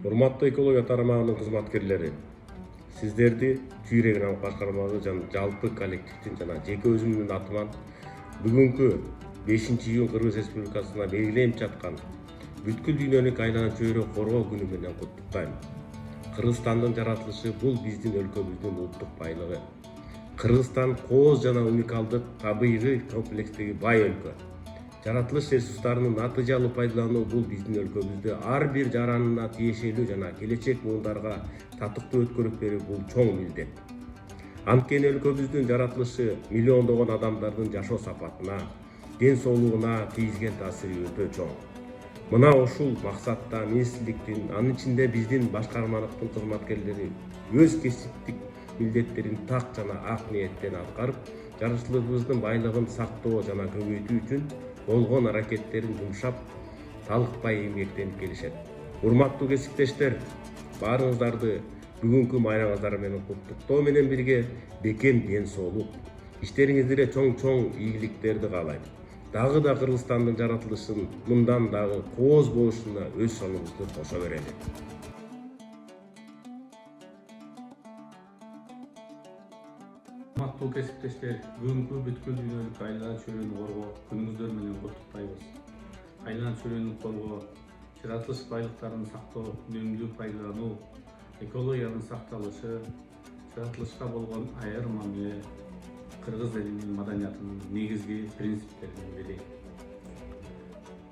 Урматтуу экология тармагынын кызматкерлери, сиздерди Чүйрек район башкармасы жана жалпы коллективдин жана жеке өзүмдүн атыман бүгүнкү 5-июнь Кыргыз Республикасына белгиленип жаткан бүткүл дүйнөлүк айлана чөйрө коргоо күнү менен куттуктайм. Кыргызстандын жаратылышы бул биздин өлкөбүздүн улуттук байлыгы. Кыргызстан кооз жана уникалдык табигый комплекстеги бай өлкө. Жаратылыш ресурстарынын натыйжалуу пайдалануу бул биздин өлкөбүздө ар бир жаранына тиешелүү жана келечек муундарга татыктуу өткөрүп берүү бул чоң милдет. Анткени өлкөбүздүн жаратылышы миллиондогон адамдардын жашоо сапатына, ден соолугуна тийгизген таасири өтө чоң. Мына ушул максатта министрликтин, анын ичинде биздин башкармалыктын кызматкерлери өз кесиптик милдеттерин так жана ак ниеттен аткарып, жаратылышыбыздын байлыгын сактоо жана көбөйтүү үчүн болгон аракеттерин жумшап, талыкпай эмгектенип келишет. Урматтуу кесиптештер, баарыңыздарды бүгүнкү майрамыңыздар менен куттуктоо менен бирге бекем ден соолук, иштериңизде чоң ийгиликтерди каалайм. Дагы да Кыргызстандын жаратылышын мындан дагы кооз болушуна өз сонуңузду кошо берели. Урматтуу кесиптештер, бүгүнкү бүткүл дүйнөлүк айлана чөйрөнү коргоо күнүңүздөр менен куттуктайбыз. Айлана чөйрөнү коргоо, жаратылыш байлыктарын сактоо, үнөмдүү пайдалануу, экологиянын сакталышы, жаратылышка болгон айрым мамиле кыргыз элинин маданиятынын негизги принциптеринин бири.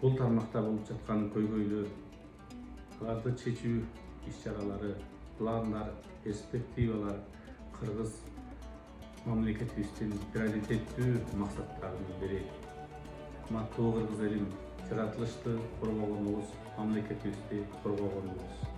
Бул тармакта болуп жаткан көйгөйлөр, аларды чечүү иш-чаралары, пландар, перспективалар кыргыз мамлекетибиздин приоритеттүү максаттарынын бири. Урматтуу кыргыз элим, жаратылышты коргогонубуз мамлекетибизди коргогонубуз.